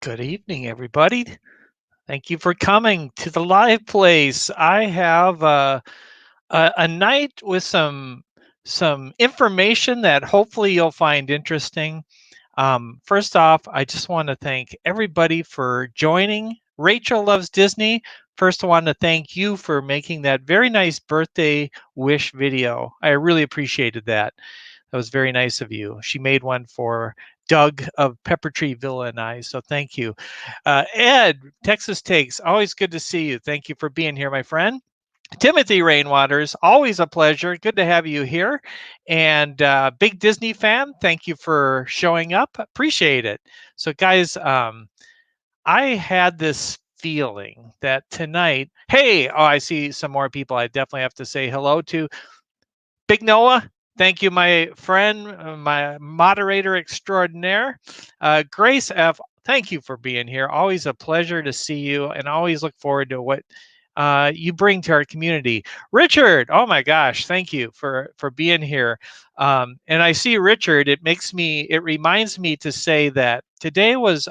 Good evening, everybody. Thank you for coming to the live place. I have a night with some information that hopefully you'll find interesting. First off, I just want to thank everybody for joining. Rachel Loves Disney. First, I want to thank you for making that very nice birthday wish video. I really appreciated that. That was very nice of you. She made one for Doug of Pepper Tree Villa and I, so thank you. Ed, Texas Takes, always good to see you. Thank you for being here, my friend. Timothy Rainwaters, always a pleasure. Good to have you here. And big Disney fan, thank you for showing up. Appreciate it. So, guys, I had this feeling that tonight, hey, oh, I see some more people I definitely have to say hello to. Big Noah, thank you, my friend, my moderator extraordinaire. Grace F, thank you for being here. Always a pleasure to see you, and always look forward to what you bring to our community. Richard, oh my gosh, thank you for being here. And I see Richard. It reminds me to say that today was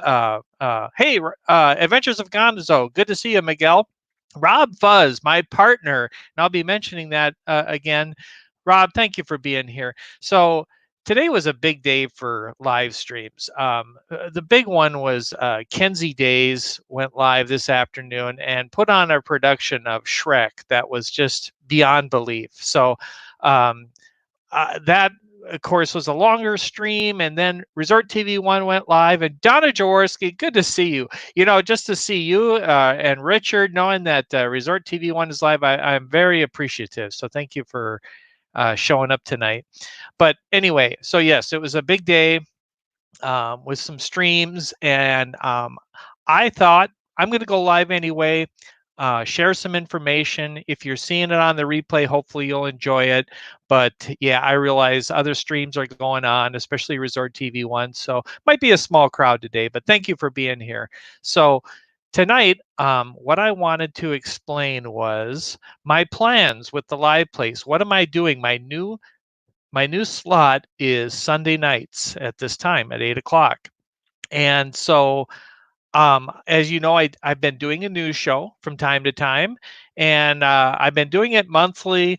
hey, Adventures of Gonzo. Good to see you, Miguel. Rob Fuzz, my partner, and I'll be mentioning that again. Rob, thank you for being here. So today was a big day for live streams. The big one was Kenzie Days went live this afternoon and put on a production of Shrek that was just beyond belief. So um, that, of course, was a longer stream, and then Resort TV One went live. And Donna Jaworski, good to see you. You know, just to see you and Richard, knowing that Resort TV One is live, I'm very appreciative. So thank you for showing up tonight. But anyway, so yes, it was a big day with some streams, and I thought I'm going to go live anyway. Share some information. If you're seeing it on the replay, hopefully you'll enjoy it. But yeah, I realize other streams are going on, especially Resort TV One. So might be a small crowd today, but thank you for being here. So tonight, what I wanted to explain was my plans with the live place. What am I doing? My new slot is Sunday nights at this time at 8 o'clock. And so as you know, I've been doing a news show from time to time, and I've been doing it monthly.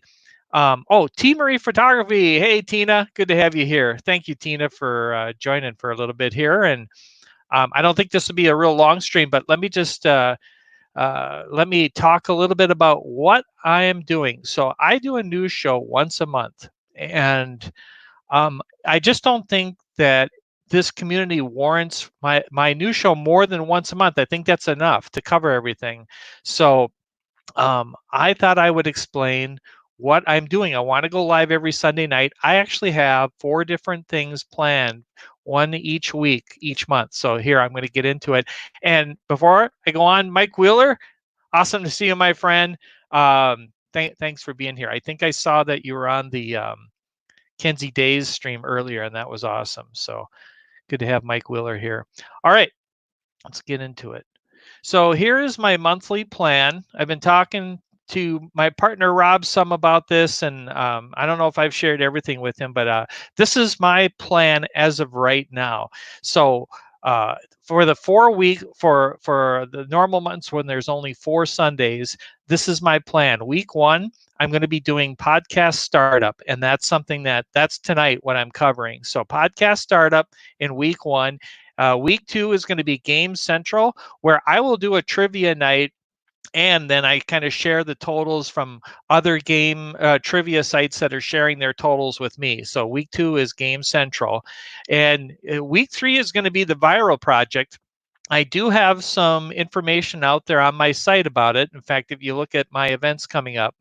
Oh, T Marie Photography. Hey, Tina, good to have you here. Thank you, Tina, for joining for a little bit here. And I don't think this will be a real long stream, but let me just let me talk a little bit about what I am doing. So I do a news show once a month, and I just don't think that this community warrants my news show more than once a month. I think that's enough to cover everything. So I thought I would explain what I'm doing. I want to go live every Sunday night. I actually have 4 different things planned, one each week, each month. So here, I'm going to get into it. And before I go on, Mike Wheeler, awesome to see you, my friend. Thanks for being here. I think I saw that you were on the Kenzie Days stream earlier, and that was awesome. So good to have Mike Wheeler here. All right, let's get into it. So here is my monthly plan. I've been talking to my partner Rob some about this, and I don't know if I've shared everything with him, but this is my plan as of right now. So for the 4 week for the normal months when there's only 4 Sundays, this is my plan. Week 1, I'm going to be doing podcast startup, and that's something that's tonight what I'm covering. So podcast startup in week 1. Week 2 is going to be Game Central, where I will do a trivia night, and then I kind of share the totals from other game trivia sites that are sharing their totals with me. So week 2 is Game Central, and week 3 is going to be the Viral Project. I do have some information out there on my site about it. In fact, if you look at my events coming up,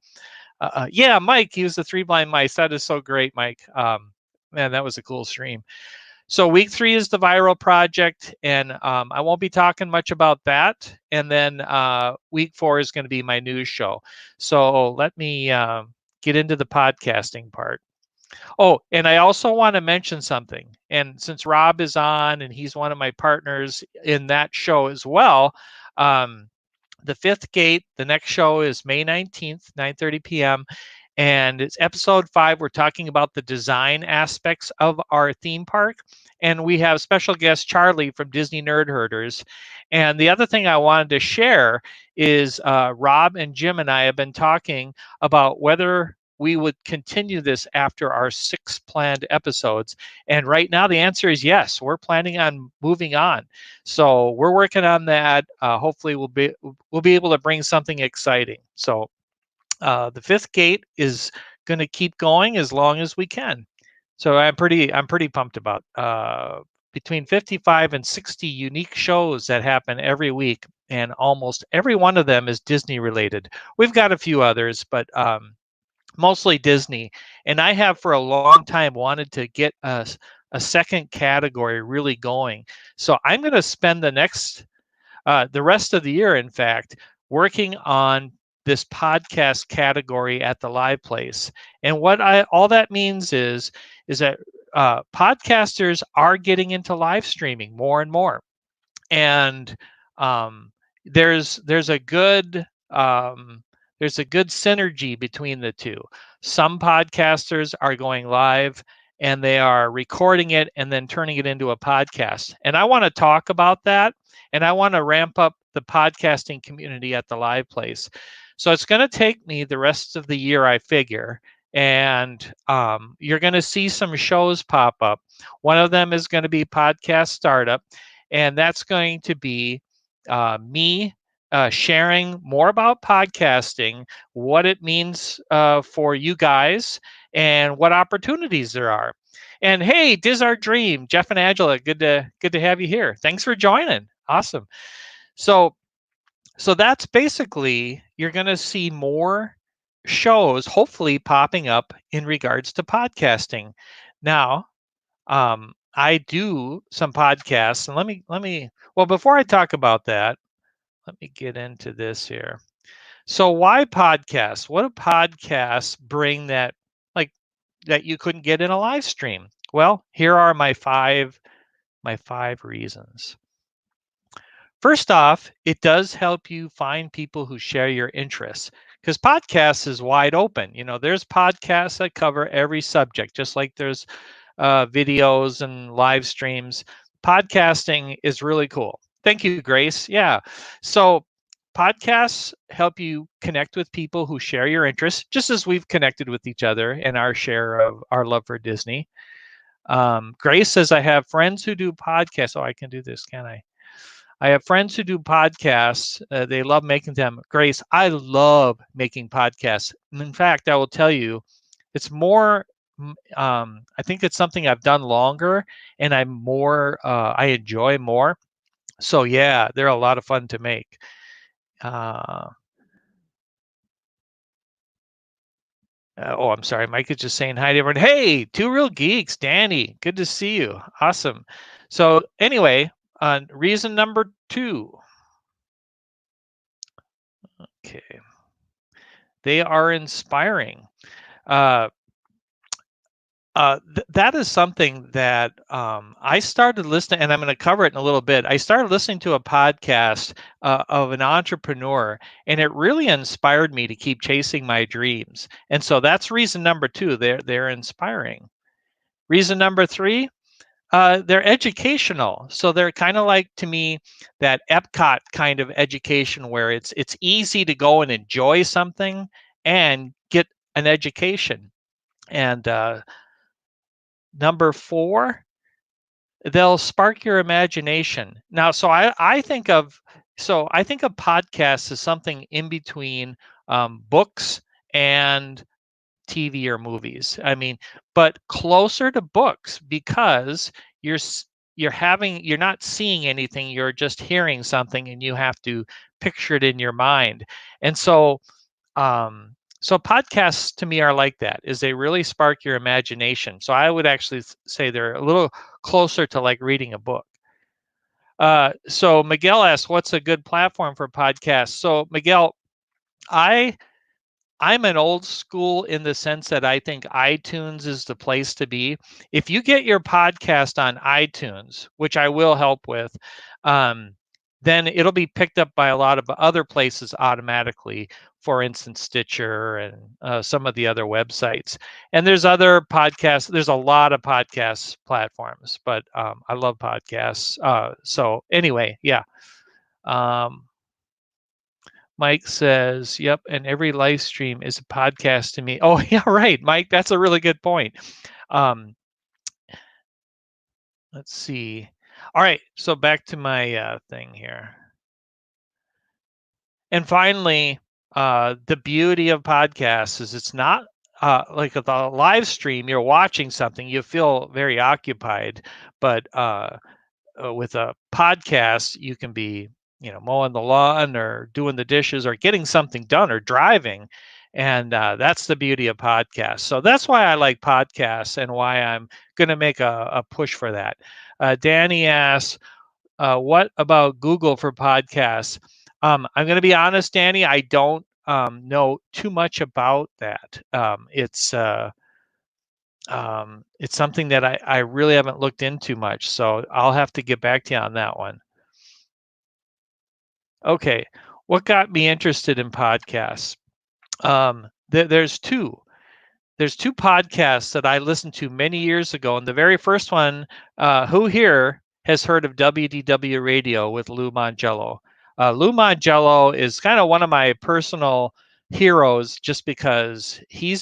yeah, Mike, he was the 3 Blind Mice. That is so great, Mike. Man, that was a cool stream. So week 3 is the Viral Project, and I won't be talking much about that. And then week 4 is going to be my news show. So let me get into the podcasting part. Oh, and I also want to mention something. And since Rob is on and he's one of my partners in that show as well, the Fifth Gate, the next show is May 19th, 9:30 p.m. And it's episode 5. We're talking about the design aspects of our theme park. And we have special guest Charlie from Disney Nerd Herders. And the other thing I wanted to share is Rob and Jim and I have been talking about whether we would continue this after our 6 planned episodes. And right now, the answer is yes. We're planning on moving on. So we're working on that. Hopefully, we'll be able to bring something exciting. So the 5th gate is going to keep going as long as we can. So I'm pretty pumped about between 55 and 60 unique shows that happen every week, and almost every one of them is Disney related. We've got a few others, but mostly Disney. And I have for a long time wanted to get a second category really going. So I'm going to spend the rest of the year, in fact, working on this podcast category at the live place. And what all that means is that podcasters are getting into live streaming more and more. And um, there's a good synergy between the two. Some podcasters are going live and they are recording it and then turning it into a podcast. And I want to talk about that, and I want to ramp up the podcasting community at the live place. So it's going to take me the rest of the year, I figure. And you're going to see some shows pop up. One of them is going to be Podcast Startup, and that's going to be me sharing more about podcasting, what it means for you guys, and what opportunities there are. And hey, Diz Our Dream, Jeff and Angela, good to have you here. Thanks for joining. Awesome. So that's basically, you're going to see more shows hopefully popping up in regards to podcasting. Now, I do some podcasts, and well, before I talk about that, let me get into this here. So why podcasts? What do podcasts bring that you couldn't get in a live stream? Well, here are my five reasons. First off, it does help you find people who share your interests, because podcasts is wide open. There's podcasts that cover every subject, just like there's videos and live streams. Podcasting is really cool. Thank you, Grace. Yeah. So podcasts help you connect with people who share your interests, just as we've connected with each other and our share of our love for Disney. Grace says, I have friends who do podcasts. Oh, I can do this, can I? I have friends who do podcasts. They love making them. Grace, I love making podcasts. In fact, I will tell you, it's more, I think it's something I've done longer, and I enjoy more. So yeah, they're a lot of fun to make. Oh, I'm sorry. Mike is just saying hi to everyone. Hey, Two Real Geeks, Danny, good to see you. Awesome. So anyway, reason number 2. Okay. They are inspiring. That is something that I started listening, and I'm going to cover it in a little bit. I started listening to a podcast of an entrepreneur, and it really inspired me to keep chasing my dreams. And so that's reason number 2. They're inspiring. Reason number 3, they're educational. So they're kind of like, to me, that Epcot kind of education, where it's easy to go and enjoy something and get an education. And number 4, they'll spark your imagination. Now, so I think of podcasts as something in between books and TV or movies. I mean, but closer to books, because you're not seeing anything, you're just hearing something, and you have to picture it in your mind. And so podcasts to me are like that, is they really spark your imagination. So I would actually say they're a little closer to like reading a book. So Miguel asks, what's a good platform for podcasts? So Miguel, I'm an old school in the sense that I think iTunes is the place to be. If you get your podcast on iTunes, which I will help with, then it'll be picked up by a lot of other places automatically. For instance, Stitcher and some of the other websites. And there's other podcasts. There's a lot of podcast platforms, but I love podcasts. So anyway, yeah. Um, Mike says, "Yep, and every live stream is a podcast to me." Oh, yeah, right, Mike. That's a really good point. Um, let's see. All right, so back to my thing here. And finally, the beauty of podcasts is it's not like with a live stream. You're watching something, you feel very occupied, but with a podcast, you can be, mowing the lawn or doing the dishes or getting something done or driving. And that's the beauty of podcasts. So that's why I like podcasts and why I'm going to make a push for that. Danny asks, what about Google for podcasts? I'm going to be honest, Danny, I don't know too much about that. It's something that I really haven't looked into much, so I'll have to get back to you on that one. Okay, what got me interested in podcasts? There's two. There's two podcasts that I listened to many years ago, and the very first one, who here has heard of WDW Radio with Lou Mangello? Lou Mangello is kind of one of my personal heroes, just because he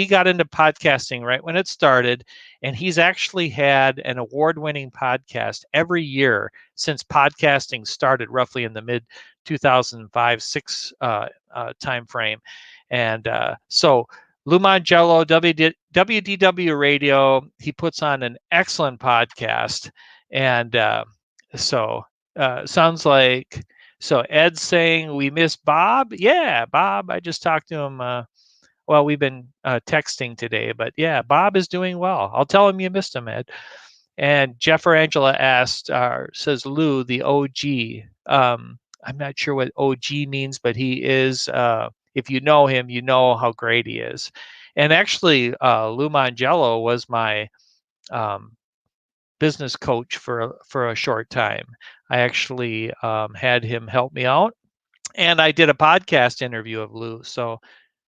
got into podcasting right when it started, and he's actually had an award-winning podcast every year since podcasting started, roughly in the mid 2005-6 time frame, and so Lou Mangello, WDW Radio, he puts on an excellent podcast. And sounds like, so Ed's saying we miss Bob. Yeah, Bob, I just talked to him. Well, we've been texting today, but yeah, Bob is doing well. I'll tell him you missed him, Ed. And Jeff or Angela asked, says Lou, the OG. I'm not sure what OG means, but he is, if you know him, you know how great he is. And actually, Lou Mangello was my um, business coach for a short time. I actually had him help me out, and I did a podcast interview of Lou. So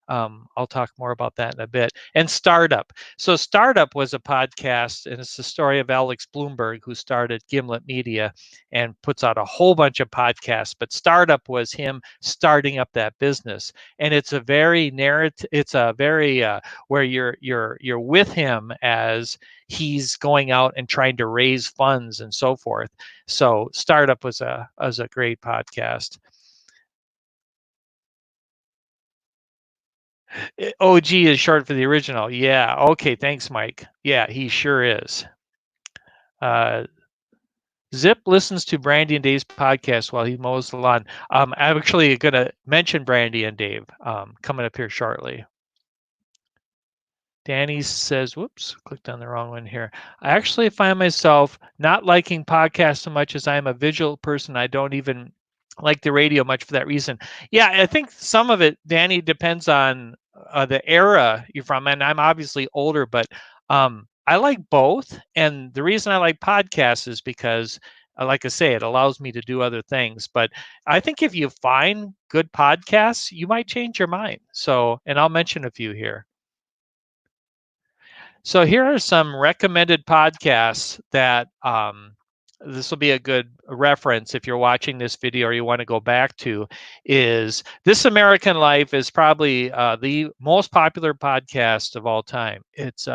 I'll talk more about that in a bit. And Startup. So Startup was a podcast, and it's the story of Alex Bloomberg, who started Gimlet Media and puts out a whole bunch of podcasts. But Startup was him starting up that business, and it's a very narrative. It's a very where you're with him as he's going out and trying to raise funds and so forth. So Startup was a great podcast. OG is short for the original. Yeah. Okay. Thanks, Mike. Yeah, he sure is. Uh, Zip listens to Brandy and Dave's podcast while he mows the lawn. I'm actually going to mention Brandy and Dave coming up here shortly. Danny says, whoops, clicked on the wrong one here. I actually find myself not liking podcasts so much as I'm a visual person. I don't even like the radio much for that reason. Yeah, I think some of it, Danny, depends on the era you're from. And I'm obviously older, but I like both. And the reason I like podcasts is because, like I say, it allows me to do other things. But I think if you find good podcasts, you might change your mind. So, and I'll mention a few here. So here are some recommended podcasts that this will be a good reference if you're watching this video or you want to go back to. Is This American Life is probably the most popular podcast of all time. It's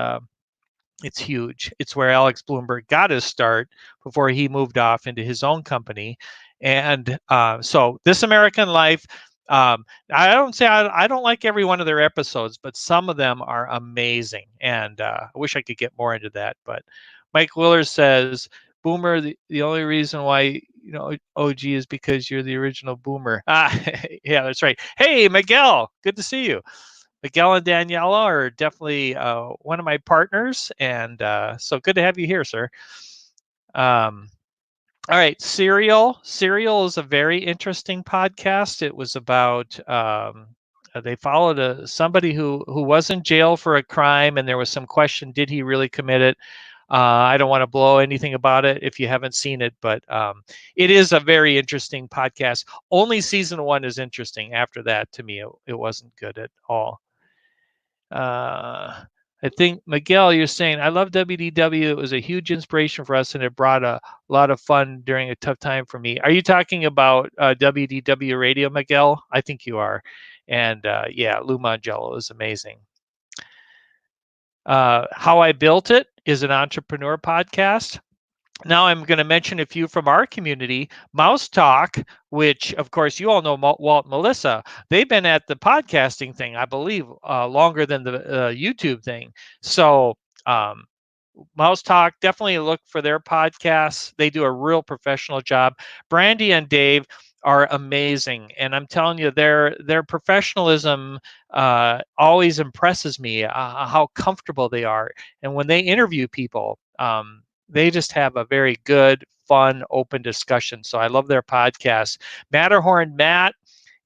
huge. It's where Alex Bloomberg got his start before he moved off into his own company. And so This American Life, I don't say I don't like every one of their episodes, but some of them are amazing. And I wish I could get more into that. But Mike Willers says, Boomer, the only reason why OG is because you're the original Boomer. Yeah, that's right. Hey, Miguel, good to see you. Miguel and Daniela are definitely one of my partners, and so good to have you here, sir. All right, Serial. Serial is a very interesting podcast. It was about they followed somebody who was in jail for a crime, and there was some question: did he really commit it? I don't want to blow anything about it if you haven't seen it, but it is a very interesting podcast. Only season 1 is interesting. After that, to me, it wasn't good at all. I think, Miguel, you're saying, I love WDW. It was a huge inspiration for us, and it brought a lot of fun during a tough time for me. Are you talking about WDW Radio, Miguel? I think you are. And yeah, Lou Mangello is amazing. How I Built It is an entrepreneur podcast. Now I'm going to mention a few from our community. Mouse Talk, which of course you all know Walt and Melissa. They've been at the podcasting thing, I believe, longer than the YouTube thing. So um, Mouse Talk, definitely look for their podcasts. They do a real professional job. Brandy and Dave are amazing, and I'm telling you, their professionalism always impresses me. How comfortable they are, and when they interview people, they just have a very good, fun, open discussion. So I love their podcast. Matterhorn Matt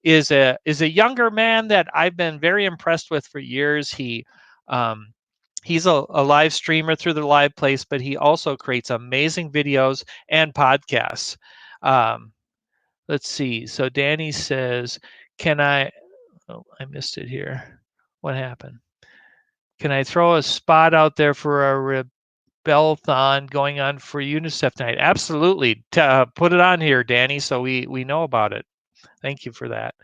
is a younger man that I've been very impressed with for years. He's a live streamer through the live place, but he also creates amazing videos and podcasts. Um, let's see. So Danny says, "Can I?" Oh, I missed it here. What happened? Can I throw a spot out there for a rebelthon going on for UNICEF tonight? Absolutely. Put it on here, Danny, so we know about it. Thank you for that.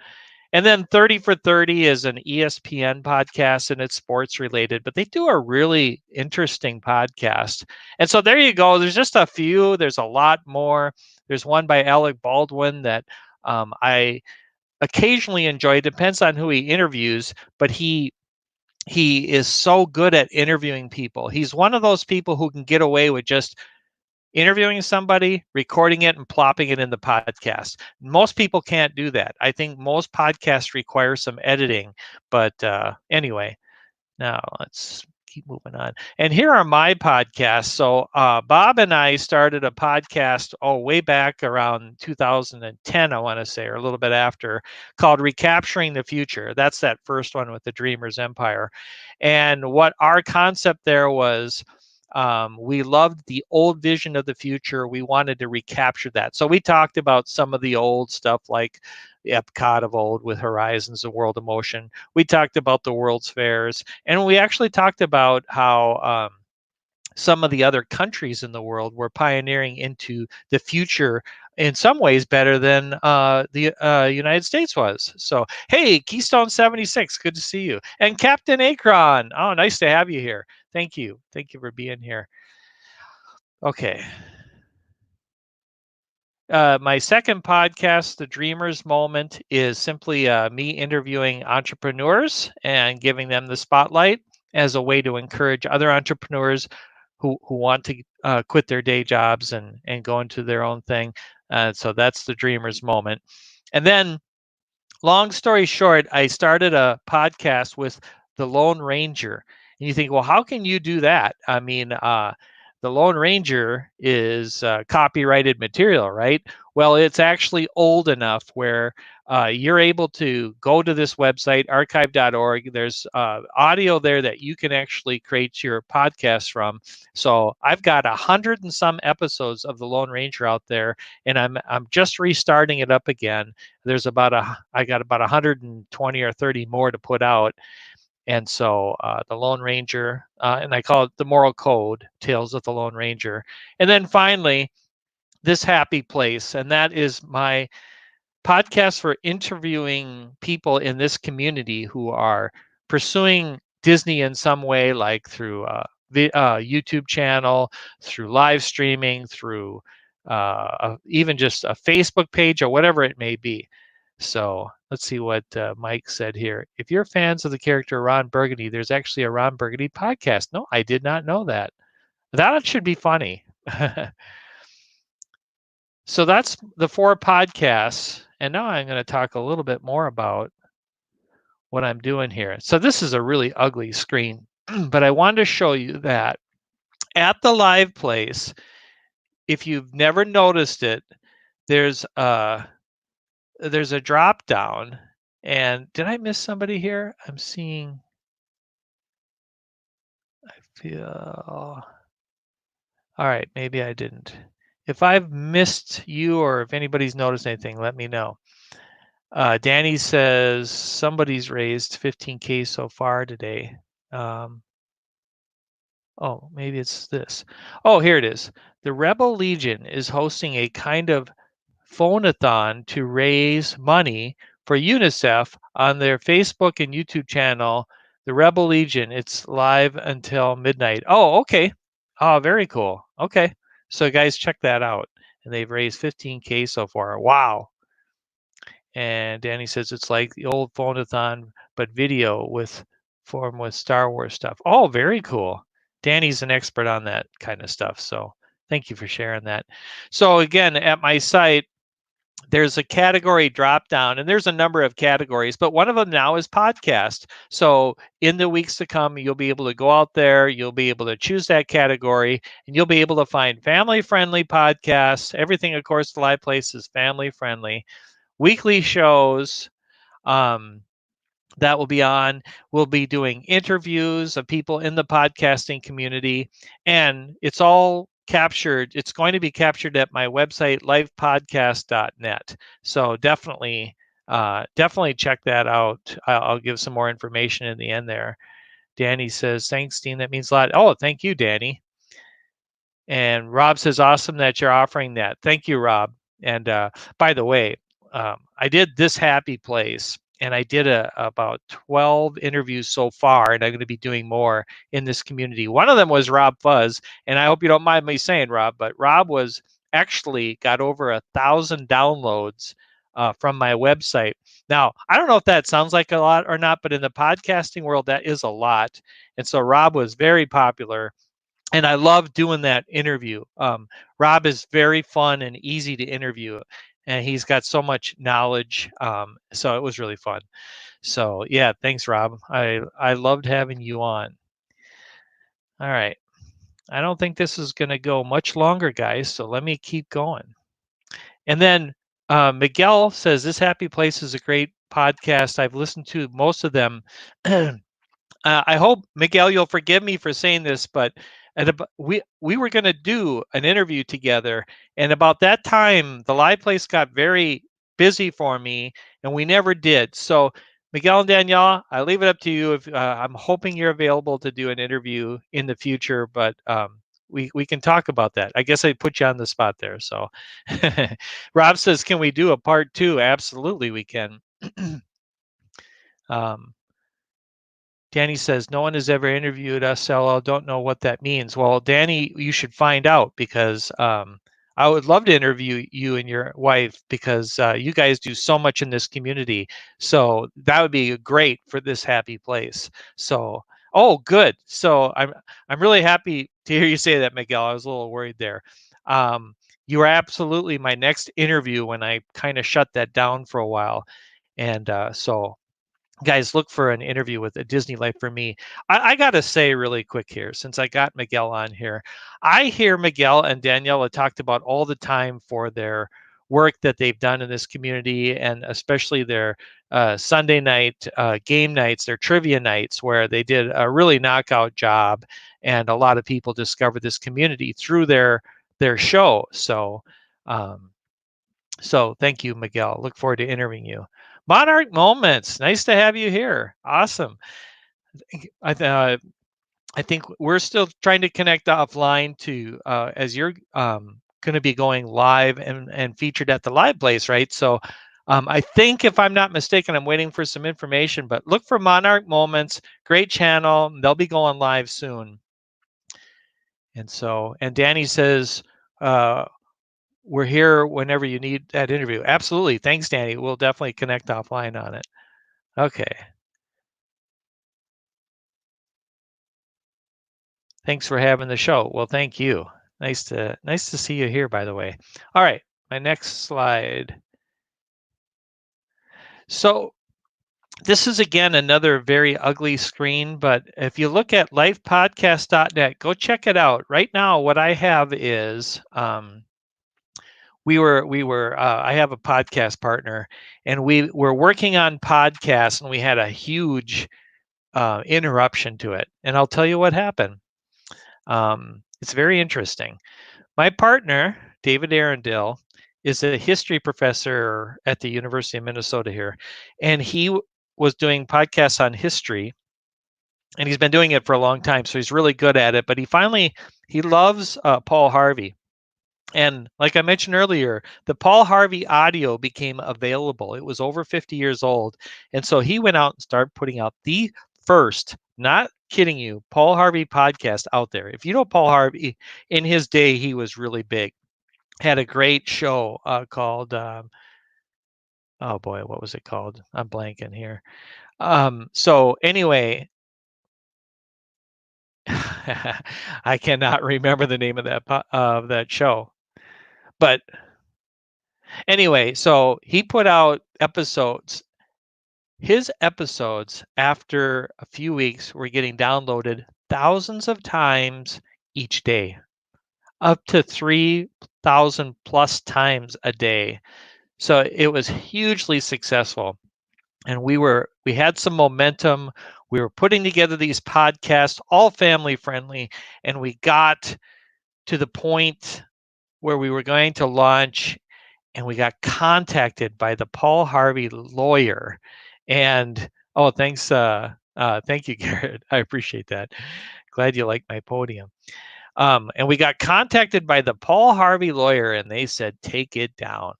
And then 30 for 30 is an ESPN podcast, and it's sports related, but they do a really interesting podcast. And so there you go. There's just a few. There's a lot more. There's one by Alec Baldwin that I occasionally enjoy. It depends on who he interviews, but he is so good at interviewing people. He's one of those people who can get away with just interviewing somebody, recording it, and plopping it in the podcast. Most people can't do that. I think most podcasts require some editing. But anyway, now let's keep moving on. And here are my podcasts. So Bob and I started a podcast, way back around 2010, I want to say, or a little bit after, called Recapturing the Future. That's that first one with the Dreamers Empire. And what our concept there was, we loved the old vision of the future. We wanted to recapture that. So we talked about some of the old stuff like the Epcot of old with Horizons and World of Motion. We talked about the World's Fairs, and we actually talked about how some of the other countries in the world were pioneering into the future in some ways better than the United States was. So, hey, Keystone 76, good to see you. And Captain Akron, oh, nice to have you here. Thank you. Thank you for being here. Okay. My second podcast, The Dreamer's Moment, is simply me interviewing entrepreneurs and giving them the spotlight as a way to encourage other entrepreneurs who want to quit their day jobs and go into their own thing. So that's The Dreamer's Moment. And then, long story short, I started a podcast with the Lone Ranger. And you think, well, how can you do that? I mean, the Lone Ranger is copyrighted material, right? Well, it's actually old enough where you're able to go to this website, archive.org. There's audio there that you can actually create your podcast from. So I've got 100 and some episodes of the Lone Ranger out there, and I'm just restarting it up again. There's I got about 120 or 30 more to put out. And so the Lone Ranger, and I call it the Moral Code, Tales of the Lone Ranger. And then finally, This Happy Place. And that is my podcast for interviewing people in this community who are pursuing Disney in some way, like through the YouTube channel, through live streaming, through even just a Facebook page or whatever it may be. So let's see what Mike said here. If you're fans of the character Ron Burgundy, there's actually a Ron Burgundy podcast. No, I did not know that. That should be funny. So that's the 4 podcasts. And now I'm going to talk a little bit more about what I'm doing here. So this is a really ugly screen, but I wanted to show you that at the live place, if you've never noticed it, there's a drop down. And did I miss somebody here? I'm seeing, I feel, All right, maybe I didn't. If I've missed you or if anybody's noticed anything, let me know. Danny says somebody's raised 15K so far today. Um, oh, maybe it's this. Oh, here it is. The Rebel Legion is hosting a kind of phone-a-thon to raise money for UNICEF on their Facebook and YouTube channel, The Rebel Legion. It's live until midnight. Oh, okay. Oh, very cool. Okay. So guys, check that out. And they've raised 15K so far. Wow. And Danny says it's like the old phone-a-thon, but video with form with Star Wars stuff. Oh, very cool. Danny's an expert on that kind of stuff. So thank you for sharing that. So again, at my site, there's a category drop down and there's a number of categories, but one of them now is podcast. So in the weeks to come, you'll be able to go out there, you'll be able to choose that category, and you'll be able to find family friendly podcasts. Everything, of course, the live place is family friendly, weekly shows. Um, that will be on. We'll be doing interviews of people in the podcasting community, and it's all captured. It's going to be captured at my website, livepodcast.net. So definitely check that out. I'll give some more information in the end there. Danny says, thanks, Dean. That means a lot. Oh, thank you, Danny. And Rob says, awesome that you're offering that. Thank you, Rob. And by the way, I did This Happy Place, and I did about 12 interviews so far, and I'm going to be doing more in this community. One of them was Rob Fuzz, and I hope you don't mind me saying Rob, but Rob was actually got over 1,000 downloads from my website. Now, I don't know if that sounds like a lot or not, but in the podcasting world, that is a lot. And so Rob was very popular, and I love doing that interview. Rob is very fun and easy to interview, and he's got so much knowledge. So it was really fun. So yeah, thanks, Rob. I loved having you on. All right, I don't think this is going to go much longer, guys. So let me keep going. And then Miguel says this Happy Place is a great podcast. I've listened to most of them. I hope Miguel, you'll forgive me for saying this, but we were going to do an interview together, and about that time, the live place got very busy for me, and we never did. So, Miguel and Danielle, I leave it up to you. If I'm hoping you're available to do an interview in the future, but we can talk about that. I guess I put you on the spot there. So, Rob says, "Can we do a part two?" Absolutely, we can. um, Danny says, no one has ever interviewed us, LL. Don't know what that means. Well, Danny, you should find out because I would love to interview you and your wife because you guys do so much in this community. So that would be great for this happy place. So, oh, good. So I'm really happy to hear you say that, Miguel. I was a little worried there. You are absolutely my next interview when I kind of shut that down for a while. And so guys, look for an interview with a Disney Life for me. I got to say really quick here, since I got Miguel on here, I hear Miguel and Daniela talked about all the time for their work that they've done in this community, and especially their Sunday night game nights, their trivia nights, where they did a really knockout job, and a lot of people discovered this community through their show. Um, so thank you, Miguel. Look forward to interviewing you. Monarch Moments, nice to have you here. Awesome. I, th- I think we're still trying to connect offline to as you're going to be going live and featured at the live place, right? So I think if I'm not mistaken, I'm waiting for some information, but look for Monarch Moments, great channel. They'll be going live soon. And Danny says, we're here whenever you need that interview. Absolutely. Thanks, Danny. We'll definitely connect offline on it. Okay. Thanks for having the show. Well, thank you. Nice to see you here, by the way. All right, my next slide. So this is again another very ugly screen, but if you look at lifepodcast.net, go check it out. Right now, what I have is I have a podcast partner, and we were working on podcasts, and we had a huge interruption to it. And I'll tell you what happened. It's very interesting. My partner, David Arundel, is a history professor at the University of Minnesota here, and he was doing podcasts on history, and he's been doing it for a long time, so he's really good at it. But he loves Paul Harvey. And like I mentioned earlier, the Paul Harvey audio became available. It was over 50 years old. And so he went out and started putting out the first, not kidding you, Paul Harvey podcast out there. If you know Paul Harvey, in his day, he was really big. Had a great show called, oh boy, what was it called? I'm blanking here. So anyway, I cannot remember the name of that show. But anyway, so he put out episodes. His episodes, after a few weeks, were getting downloaded thousands of times each day, up to 3,000 plus times a day. So it was hugely successful. And we had some momentum. We were putting together these podcasts, all family friendly, and we got to the point where we were going to launch, and we got contacted by the Paul Harvey lawyer. And oh, thank you, Garrett. I appreciate that. Glad you like my podium. And we got contacted by the Paul Harvey lawyer, and they said, take it down.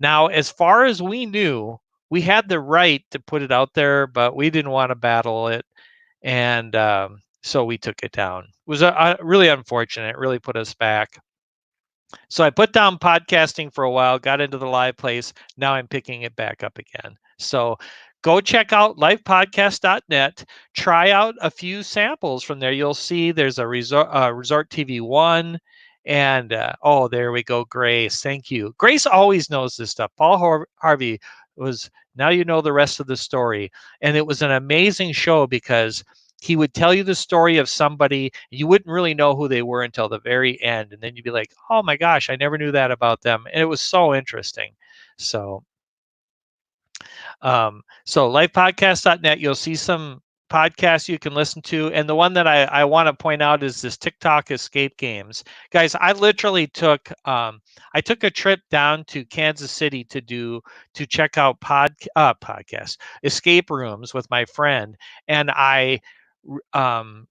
Now, as far as we knew, we had the right to put it out there, but we didn't want to battle it. And so we took it down. It was really unfortunate. It really put us back. So I put down podcasting for a while, got into the live place. Now I'm picking it back up again. So go check out livepodcast.net. Try out a few samples from there. You'll see there's a Resort TV 1. And oh, there we go, Grace. Thank you. Grace always knows this stuff. Paul Harvey was, now you know the rest of the story. And it was an amazing show because he would tell you the story of somebody. You wouldn't really know who they were until the very end. And then you'd be like, oh my gosh, I never knew that about them. And it was so interesting. So lifepodcast.net, you'll see some podcasts you can listen to. And the one that I want to point out is this TikTok escape games. Guys, I literally took I took a trip down to Kansas City to check out podcasts, escape rooms with my friend. And I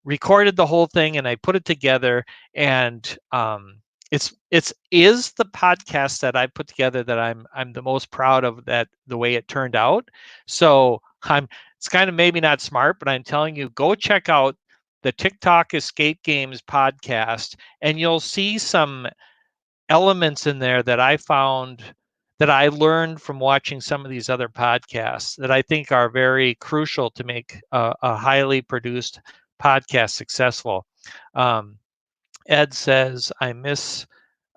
recorded the whole thing and I put it together. And it's is the podcast that I put together that I'm the most proud of, that the way it turned out. So it's kind of maybe not smart, but I'm telling you, go check out the TikTok Escape Games podcast, and you'll see some elements in there that I found, that I learned from watching some of these other podcasts, that I think are very crucial to make a highly produced podcast successful. Ed says, I miss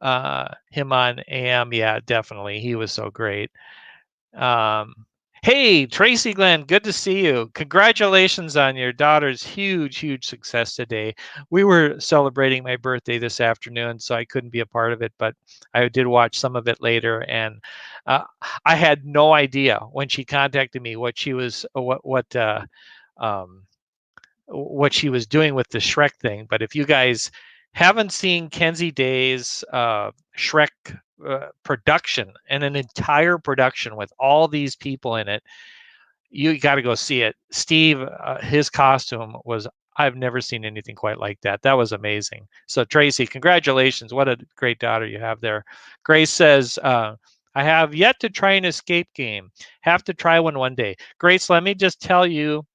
him on AM. Yeah, definitely. He was so great. Hey, Tracy Glenn, good to see you. Congratulations on your daughter's huge success today. We were celebrating my birthday this afternoon, so I couldn't be a part of it, but I did watch some of it later. And I had no idea when she contacted me what she was, what she was doing with the Shrek thing. But if you guys haven't seen Kenzie Day's Shrek production, and an entire production with all these people in it, you got to go see it. Steve, his costume was, I've never seen anything quite like that. That was amazing. So Tracy, congratulations. What a great daughter you have there. Grace says, I have yet to try an escape game. Have to try one day. Grace, let me just tell you,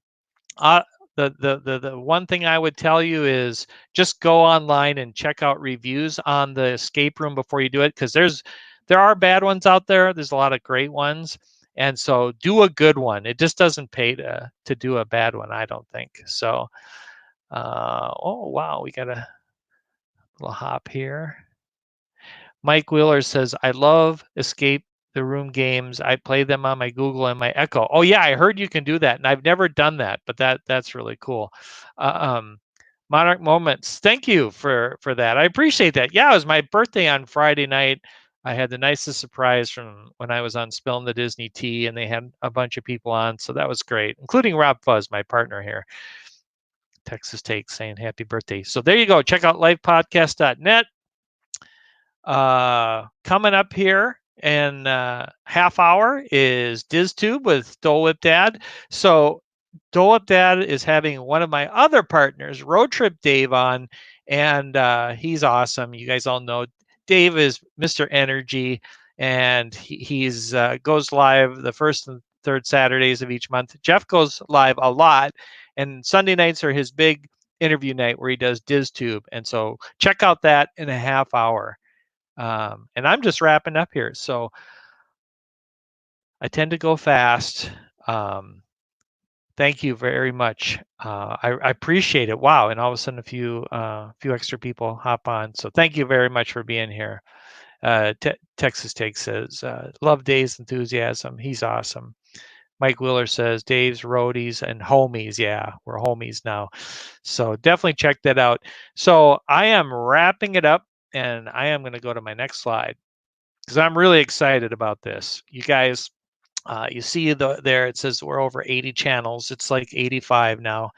the one thing I would tell you is just go online and check out reviews on the escape room before you do it, because there are bad ones out there. There's a lot of great ones, and so do a good one. It just doesn't pay to do a bad one, I don't think. So, oh wow, we got a little hop here. Mike Wheeler says, I love escape the room games. I play them on my Google and my Echo. Oh yeah, I heard you can do that, and I've never done that, but that's really cool. Monarch Moments, thank you for that. I appreciate that. Yeah, it was my birthday on Friday night. I had the nicest surprise from when I was on Spilling the Disney Tea, and they had a bunch of people on, so that was great, including Rob Fuzz, my partner here. Texas Take saying happy birthday. So there you go. Check out livepodcast.net. Coming up here in half hour is diztube with Dole Whip Dad. So Dole Whip Dad is having one of my other partners, Road Trip Dave, on, and he's awesome. You guys all know Dave is Mr. Energy, and he's goes live the first and third Saturdays of each month. Jeff goes live a lot, and Sunday nights are his big interview night where he does diztube. And so check out that in a half hour. And I'm just wrapping up here, so I tend to go fast. Thank you very much. I appreciate it. Wow, and all of a sudden a few extra people hop on. So thank you very much for being here. Texas Take says, love Dave's enthusiasm. He's awesome. Mike Wheeler says, Dave's roadies and homies. Yeah, we're homies now. So definitely check that out. So I am wrapping it up, and I am going to go to my next slide because I'm really excited about this. You guys, you see there it says we're over 80 channels. It's like 85 now.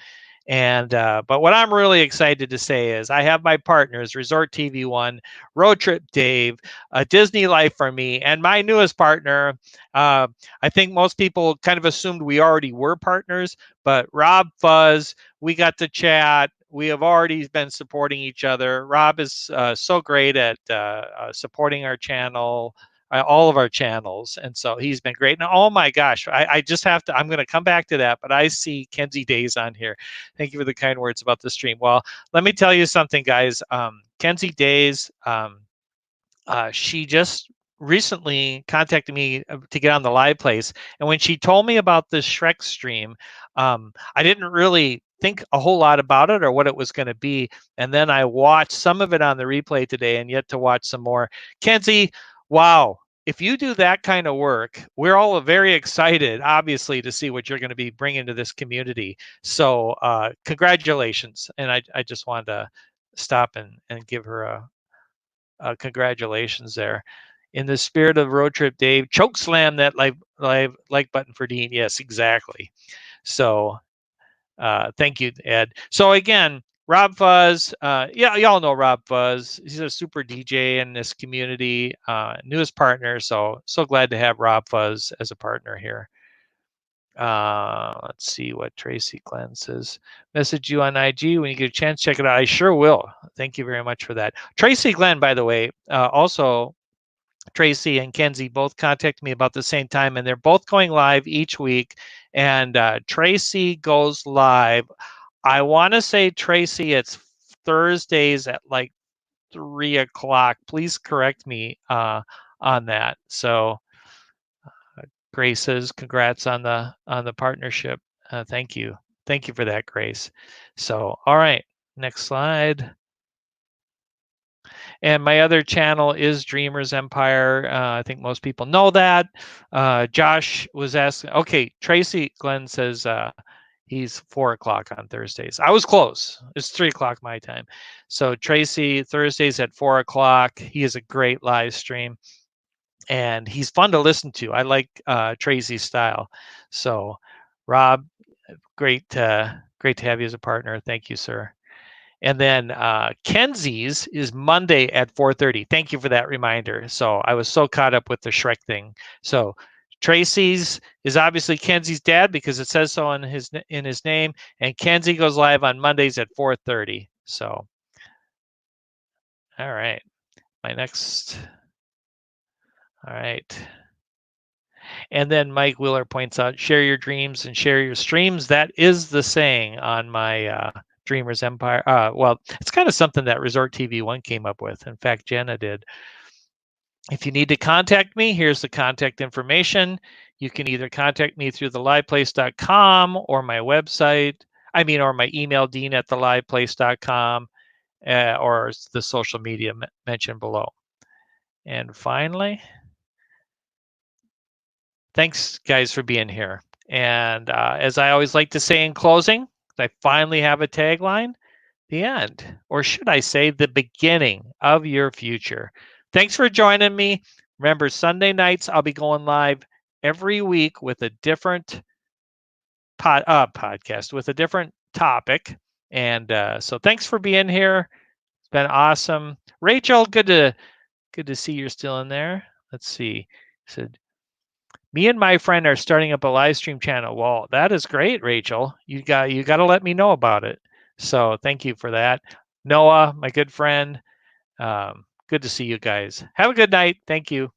And but what I'm really excited to say is I have my partners, Resort TV One, Road Trip Dave, Disney Life for me, and my newest partner. I think most people kind of assumed we already were partners, but Rob Fuzz, we got to chat. We have already been supporting each other. Rob is so great at supporting our channel, all of our channels, and so he's been great. And oh my gosh, I just have to, I'm going to come back to that, but I see Kenzie Days on here. Thank you for the kind words about the stream. Well, let me tell you something, guys. Kenzie Days, she just recently contacted me to get on the live place, and when she told me about this Shrek stream, I didn't really think a whole lot about it or what it was going to be, and then I watched some of it on the replay today and yet to watch some more. Kenzie, wow, if you do that kind of work, we're all very excited, obviously, to see what you're going to be bringing to this community. So congratulations. And I just wanted to stop and give her a congratulations there. In the spirit of Road Trip Dave, choke slam that like button for Dean. Yes, exactly. So thank you, Ed. So again, Rob Fuzz, yeah, y'all know Rob Fuzz. He's a super DJ in this community, newest partner. So glad to have Rob Fuzz as a partner here. Let's see what Tracy Glenn says. Message you on IG when you get a chance. Check it out. I sure will. Thank you very much for that. Tracy Glenn, by the way, also Tracy and Kenzie both contact me about the same time, and they're both going live each week. And Tracy goes live. I want to say, Tracy, it's Thursdays at like 3 o'clock. Please correct me on that. So Grace says, congrats on the partnership. Thank you. Thank you for that, Grace. So, all right, next slide. And my other channel is Dreamers Empire. I think most people know that. Josh was asking, okay, Tracy Glenn says he's 4 o'clock on Thursdays. I was close. It's 3 o'clock my time. So Tracy, Thursdays at 4 o'clock. He is a great live stream, and he's fun to listen to. I like Tracy's style. So Rob, great to have you as a partner. Thank you, sir. And then Kenzie's is Monday at 4:30. Thank you for that reminder. So I was so caught up with the Shrek thing. So Tracy's is obviously Kenzie's dad because it says so in his name. And Kenzie goes live on Mondays at 4:30. So, all right. My next. All right. And then Mike Wheeler points out, share your dreams and share your streams. That is the saying on my Dreamers Empire. Well, it's kind of something that Resort TV One came up with. In fact, Jenna did. If you need to contact me, here's the contact information. You can either contact me through theliveplace.com or my website. Or my email, dean@theliveplace.com, or the social media mentioned below. And finally, thanks, guys, for being here. And as I always like to say in closing, I finally have a tagline, the end, or should I say the beginning of your future. Thanks for joining me. Remember, Sunday nights, I'll be going live every week with a different podcast, with a different topic. And so thanks for being here. It's been awesome. Rachel, good to see you're still in there. Let's see. Said me and my friend are starting up a live stream channel. Well, that is great, Rachel. You got to let me know about it. So thank you for that. Noah, my good friend. Good to see you guys. Have a good night. Thank you.